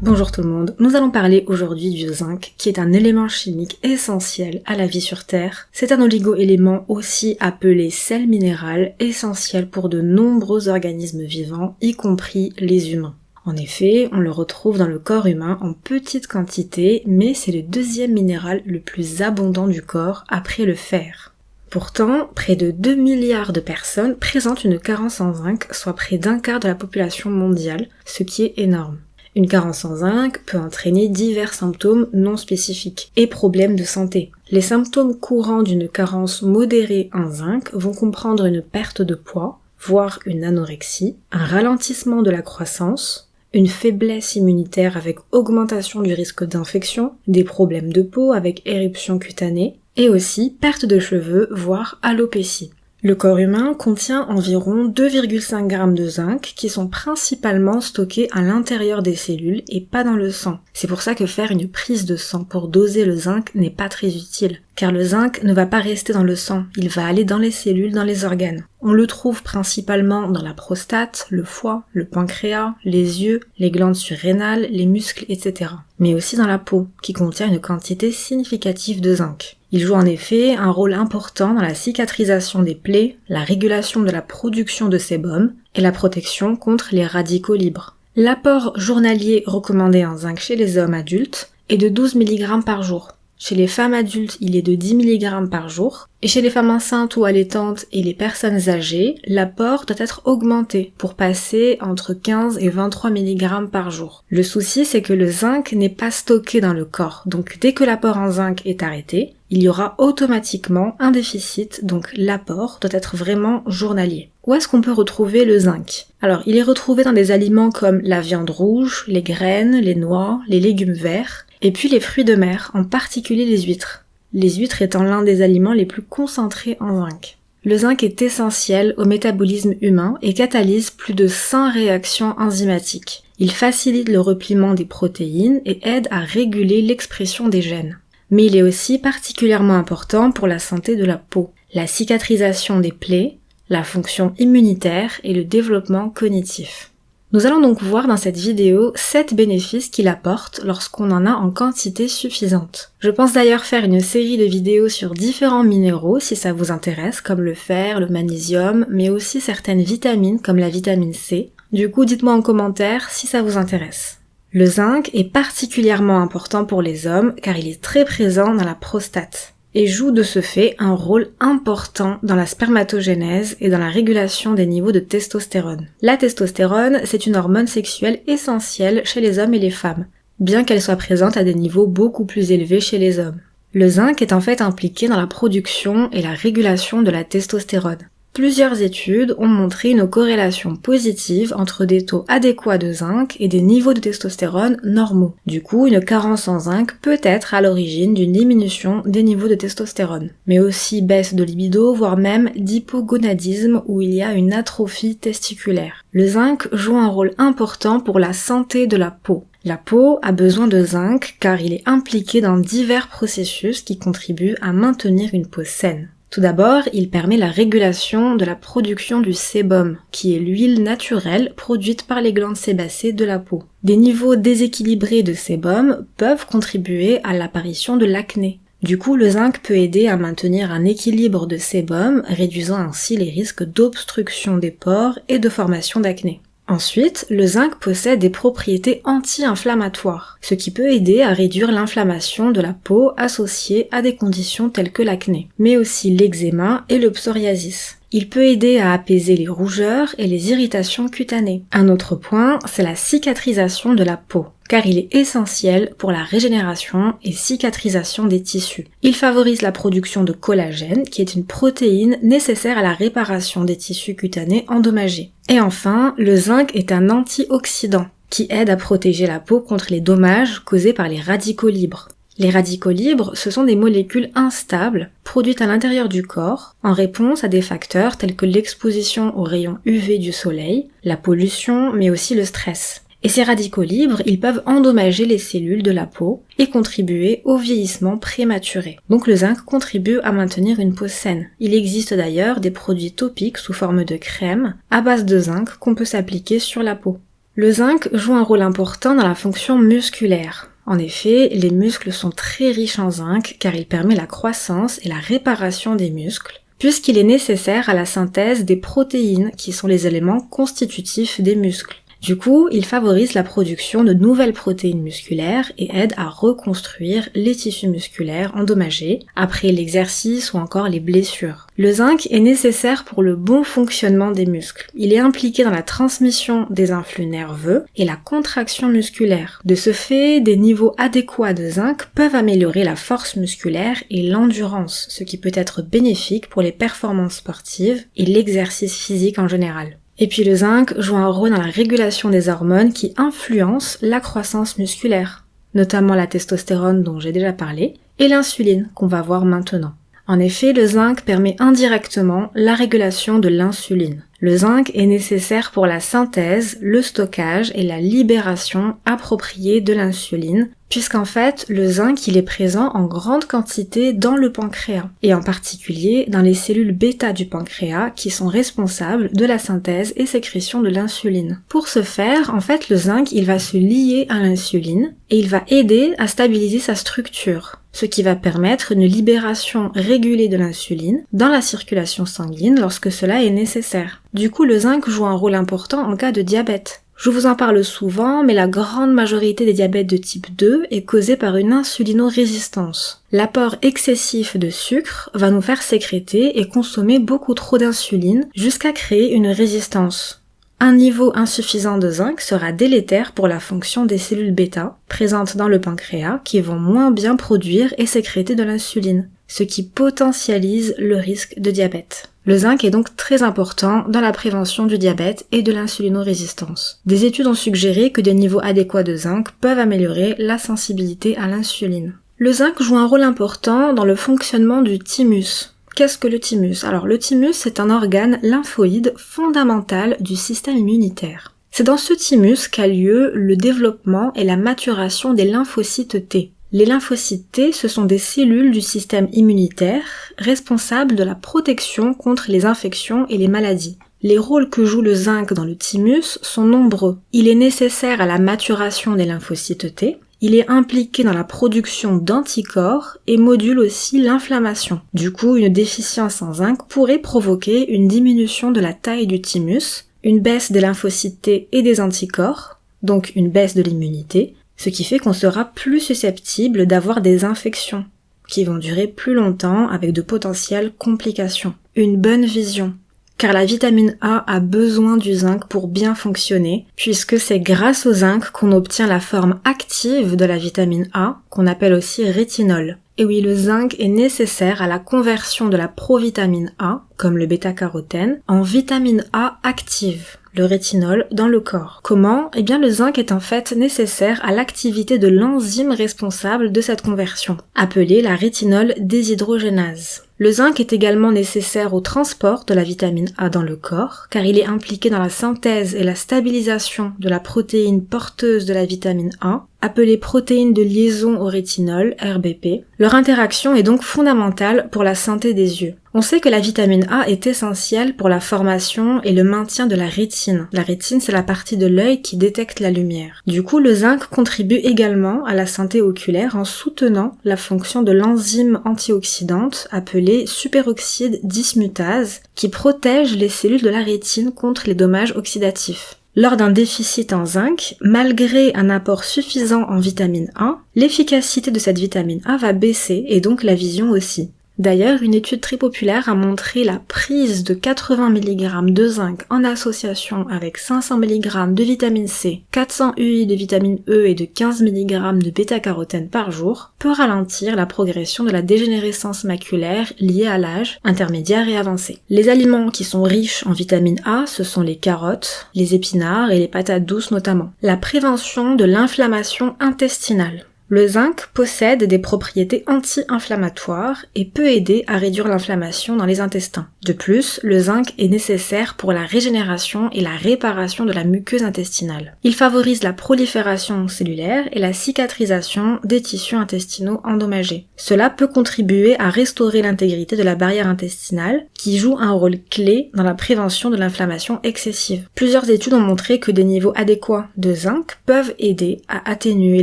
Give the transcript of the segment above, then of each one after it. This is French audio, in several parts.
Bonjour tout le monde, nous allons parler aujourd'hui du zinc, qui est un élément chimique essentiel à la vie sur Terre. C'est un oligo-élément aussi appelé sel minéral, essentiel pour de nombreux organismes vivants, y compris les humains. En effet, on le retrouve dans le corps humain en petite quantité, mais c'est le deuxième minéral le plus abondant du corps après le fer. Pourtant, près de 2 milliards de personnes présentent une carence en zinc, soit près d'un quart de la population mondiale, ce qui est énorme. Une carence en zinc peut entraîner divers symptômes non spécifiques et problèmes de santé. Les symptômes courants d'une carence modérée en zinc vont comprendre une perte de poids, voire une anorexie, un ralentissement de la croissance, une faiblesse immunitaire avec augmentation du risque d'infection, des problèmes de peau avec éruption cutanée, et aussi perte de cheveux, voire alopécie. Le corps humain contient environ 2,5 g de zinc qui sont principalement stockés à l'intérieur des cellules et pas dans le sang. C'est pour ça que faire une prise de sang pour doser le zinc n'est pas très utile, car le zinc ne va pas rester dans le sang, il va aller dans les cellules, dans les organes. On le trouve principalement dans la prostate, le foie, le pancréas, les yeux, les glandes surrénales, les muscles, etc. Mais aussi dans la peau, qui contient une quantité significative de zinc. Il joue en effet un rôle important dans la cicatrisation des plaies, la régulation de la production de sébum et la protection contre les radicaux libres. L'apport journalier recommandé en zinc chez les hommes adultes est de 12 mg par jour. Chez les femmes adultes, il est de 10 mg par jour, et chez les femmes enceintes ou allaitantes et les personnes âgées, l'apport doit être augmenté pour passer entre 15 et 23 mg par jour. Le souci, c'est que le zinc n'est pas stocké dans le corps, donc dès que l'apport en zinc est arrêté, il y aura automatiquement un déficit, donc l'apport doit être vraiment journalier. Où est-ce qu'on peut retrouver le zinc? Alors, il est retrouvé dans des aliments comme la viande rouge, les graines, les noix, les légumes verts, et puis les fruits de mer, en particulier les huîtres. Les huîtres étant l'un des aliments les plus concentrés en zinc. Le zinc est essentiel au métabolisme humain et catalyse plus de 100 réactions enzymatiques. Il facilite le repliement des protéines et aide à réguler l'expression des gènes. Mais il est aussi particulièrement important pour la santé de la peau, la cicatrisation des plaies, la fonction immunitaire et le développement cognitif. Nous allons donc voir dans cette vidéo 7 bénéfices qu'il apporte lorsqu'on en a en quantité suffisante. Je pense d'ailleurs faire une série de vidéos sur différents minéraux si ça vous intéresse, comme le fer, le magnésium, mais aussi certaines vitamines comme la vitamine C. Du coup, dites-moi en commentaire si ça vous intéresse. Le zinc est particulièrement important pour les hommes car il est très présent dans la prostate et joue de ce fait un rôle important dans la spermatogénèse et dans la régulation des niveaux de testostérone. La testostérone, c'est une hormone sexuelle essentielle chez les hommes et les femmes, bien qu'elle soit présente à des niveaux beaucoup plus élevés chez les hommes. Le zinc est en fait impliqué dans la production et la régulation de la testostérone. Plusieurs études ont montré une corrélation positive entre des taux adéquats de zinc et des niveaux de testostérone normaux. Du coup, une carence en zinc peut être à l'origine d'une diminution des niveaux de testostérone, mais aussi baisse de libido, voire même d'hypogonadisme où il y a une atrophie testiculaire. Le zinc joue un rôle important pour la santé de la peau. La peau a besoin de zinc car il est impliqué dans divers processus qui contribuent à maintenir une peau saine. Tout d'abord, il permet la régulation de la production du sébum, qui est l'huile naturelle produite par les glandes sébacées de la peau. Des niveaux déséquilibrés de sébum peuvent contribuer à l'apparition de l'acné. Du coup, le zinc peut aider à maintenir un équilibre de sébum, réduisant ainsi les risques d'obstruction des pores et de formation d'acné. Ensuite, le zinc possède des propriétés anti-inflammatoires, ce qui peut aider à réduire l'inflammation de la peau associée à des conditions telles que l'acné, mais aussi l'eczéma et le psoriasis. Il peut aider à apaiser les rougeurs et les irritations cutanées. Un autre point, c'est la cicatrisation de la peau, car il est essentiel pour la régénération et cicatrisation des tissus. Il favorise la production de collagène, qui est une protéine nécessaire à la réparation des tissus cutanés endommagés. Et enfin, le zinc est un antioxydant, qui aide à protéger la peau contre les dommages causés par les radicaux libres. Les radicaux libres, ce sont des molécules instables produites à l'intérieur du corps en réponse à des facteurs tels que l'exposition aux rayons UV du soleil, la pollution, mais aussi le stress. Et ces radicaux libres, ils peuvent endommager les cellules de la peau et contribuer au vieillissement prématuré. Donc le zinc contribue à maintenir une peau saine. Il existe d'ailleurs des produits topiques sous forme de crème à base de zinc qu'on peut s'appliquer sur la peau. Le zinc joue un rôle important dans la fonction musculaire. En effet, les muscles sont très riches en zinc car il permet la croissance et la réparation des muscles, puisqu'il est nécessaire à la synthèse des protéines qui sont les éléments constitutifs des muscles. Du coup, il favorise la production de nouvelles protéines musculaires et aide à reconstruire les tissus musculaires endommagés après l'exercice ou encore les blessures. Le zinc est nécessaire pour le bon fonctionnement des muscles. Il est impliqué dans la transmission des influx nerveux et la contraction musculaire. De ce fait, des niveaux adéquats de zinc peuvent améliorer la force musculaire et l'endurance, ce qui peut être bénéfique pour les performances sportives et l'exercice physique en général. Et puis le zinc joue un rôle dans la régulation des hormones qui influencent la croissance musculaire, notamment la testostérone dont j'ai déjà parlé, et l'insuline qu'on va voir maintenant. En effet, le zinc permet indirectement la régulation de l'insuline. Le zinc est nécessaire pour la synthèse, le stockage et la libération appropriée de l'insuline, puisqu'en fait, le zinc il est présent en grande quantité dans le pancréas, et en particulier dans les cellules bêta du pancréas qui sont responsables de la synthèse et sécrétion de l'insuline. Pour ce faire, en fait, le zinc il va se lier à l'insuline et il va aider à stabiliser sa structure, ce qui va permettre une libération régulée de l'insuline dans la circulation sanguine lorsque cela est nécessaire. Du coup, le zinc joue un rôle important en cas de diabète. Je vous en parle souvent, mais la grande majorité des diabètes de type 2 est causée par une insulinorésistance. L'apport excessif de sucre va nous faire sécréter et consommer beaucoup trop d'insuline jusqu'à créer une résistance. Un niveau insuffisant de zinc sera délétère pour la fonction des cellules bêta présentes dans le pancréas qui vont moins bien produire et sécréter de l'insuline, ce qui potentialise le risque de diabète. Le zinc est donc très important dans la prévention du diabète et de l'insulinorésistance. Des études ont suggéré que des niveaux adéquats de zinc peuvent améliorer la sensibilité à l'insuline. Le zinc joue un rôle important dans le fonctionnement du thymus. Qu'est-ce que le thymus? Alors le thymus est un organe lymphoïde fondamental du système immunitaire. C'est dans ce thymus qu'a lieu le développement et la maturation des lymphocytes T. Les lymphocytes T, ce sont des cellules du système immunitaire responsables de la protection contre les infections et les maladies. Les rôles que joue le zinc dans le thymus sont nombreux. Il est nécessaire à la maturation des lymphocytes T, il est impliqué dans la production d'anticorps et module aussi l'inflammation. Du coup, une déficience en zinc pourrait provoquer une diminution de la taille du thymus, une baisse des lymphocytes T et des anticorps, donc une baisse de l'immunité, ce qui fait qu'on sera plus susceptible d'avoir des infections qui vont durer plus longtemps avec de potentielles complications. Une bonne vision, car la vitamine A a besoin du zinc pour bien fonctionner, puisque c'est grâce au zinc qu'on obtient la forme active de la vitamine A, qu'on appelle aussi rétinol. Et oui, le zinc est nécessaire à la conversion de la provitamine A, comme le bêta-carotène, en vitamine A active, le rétinol, dans le corps. Comment? Eh bien, le zinc est en fait nécessaire à l'activité de l'enzyme responsable de cette conversion, appelée la rétinol déshydrogénase. Le zinc est également nécessaire au transport de la vitamine A dans le corps, car il est impliqué dans la synthèse et la stabilisation de la protéine porteuse de la vitamine A, appelée protéine de liaison au rétinol, RBP. Leur interaction est donc fondamentale pour la santé des yeux. On sait que la vitamine A est essentielle pour la formation et le maintien de la rétine. La rétine, c'est la partie de l'œil qui détecte la lumière. Du coup, le zinc contribue également à la santé oculaire en soutenant la fonction de l'enzyme antioxydante appelée superoxyde dismutase qui protège les cellules de la rétine contre les dommages oxydatifs. Lors d'un déficit en zinc, malgré un apport suffisant en vitamine A, l'efficacité de cette vitamine A va baisser et donc la vision aussi. D'ailleurs, une étude très populaire a montré la prise de 80 mg de zinc en association avec 500 mg de vitamine C, 400 UI de vitamine E et de 15 mg de bêta-carotène par jour peut ralentir la progression de la dégénérescence maculaire liée à l'âge intermédiaire et avancé. Les aliments qui sont riches en vitamine A, ce sont les carottes, les épinards et les patates douces notamment. La prévention de l'inflammation intestinale. Le zinc possède des propriétés anti-inflammatoires et peut aider à réduire l'inflammation dans les intestins. De plus, le zinc est nécessaire pour la régénération et la réparation de la muqueuse intestinale. Il favorise la prolifération cellulaire et la cicatrisation des tissus intestinaux endommagés. Cela peut contribuer à restaurer l'intégrité de la barrière intestinale, qui joue un rôle clé dans la prévention de l'inflammation excessive. Plusieurs études ont montré que des niveaux adéquats de zinc peuvent aider à atténuer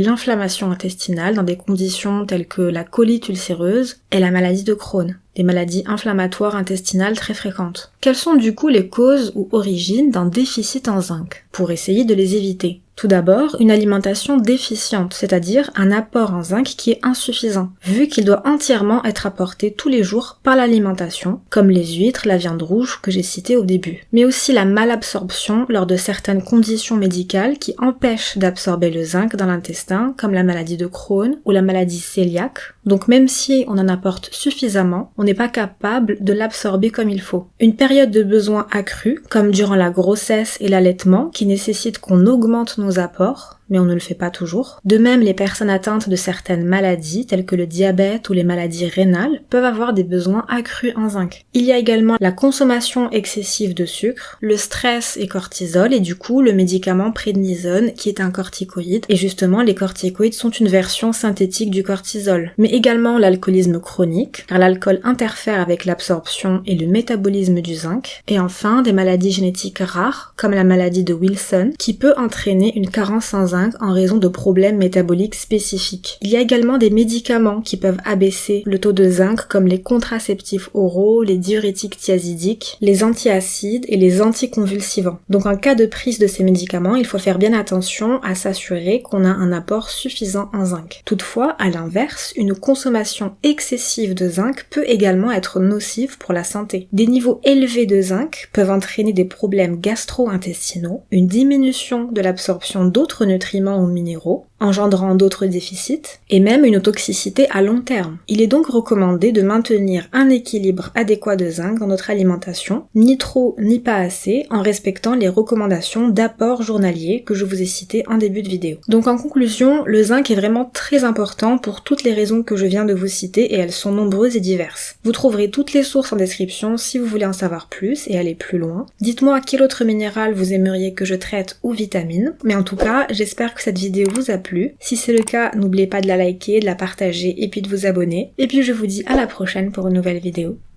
l'inflammation intestinale dans des conditions telles que la colite ulcéreuse et la maladie de Crohn, des maladies inflammatoires intestinales très fréquentes. Quelles sont du coup les causes ou origines d'un déficit en zinc, pour essayer de les éviter? Tout d'abord, une alimentation déficiente, c'est-à-dire un apport en zinc qui est insuffisant, vu qu'il doit entièrement être apporté tous les jours par l'alimentation, comme les huîtres, la viande rouge que j'ai cité au début. Mais aussi la malabsorption lors de certaines conditions médicales qui empêchent d'absorber le zinc dans l'intestin, comme la maladie de Crohn ou la maladie cœliaque. Donc même si on en apporte suffisamment, on n'est pas capable de l'absorber comme il faut. Une période de besoin accru, comme durant la grossesse et l'allaitement, qui nécessite qu'on augmente nos apports, mais on ne le fait pas toujours. De même, les personnes atteintes de certaines maladies, telles que le diabète ou les maladies rénales, peuvent avoir des besoins accrus en zinc. Il y a également la consommation excessive de sucre, le stress et cortisol, et du coup le médicament prédnisone qui est un corticoïde. Et justement, les corticoïdes sont une version synthétique du cortisol. Mais également l'alcoolisme chronique, car l'alcool interfère avec l'absorption et le métabolisme du zinc. Et enfin, des maladies génétiques rares, comme la maladie de Wilson, qui peut entraîner une carence en zinc en raison de problèmes métaboliques spécifiques. Il y a également des médicaments qui peuvent abaisser le taux de zinc comme les contraceptifs oraux, les diurétiques thiazidiques, les antiacides et les anticonvulsivants. Donc en cas de prise de ces médicaments, il faut faire bien attention à s'assurer qu'on a un apport suffisant en zinc. Toutefois, à l'inverse, une consommation excessive de zinc peut également être nocive pour la santé. Des niveaux élevés de zinc peuvent entraîner des problèmes gastro-intestinaux, une diminution de l'absorption d'autres nutriments ou minéraux, engendrant d'autres déficits, et même une toxicité à long terme. Il est donc recommandé de maintenir un équilibre adéquat de zinc dans notre alimentation, ni trop ni pas assez, en respectant les recommandations d'apport journalier que je vous ai citées en début de vidéo. Donc en conclusion, le zinc est vraiment très important pour toutes les raisons que je viens de vous citer, et elles sont nombreuses et diverses. Vous trouverez toutes les sources en description si vous voulez en savoir plus et aller plus loin. Dites-moi quel autre minéral vous aimeriez que je traite ou vitamine, mais en tout cas, j'espère que cette vidéo vous a plu. Si c'est le cas, n'oubliez pas de la liker, de la partager et puis de vous abonner. Et puis je vous dis à la prochaine pour une nouvelle vidéo.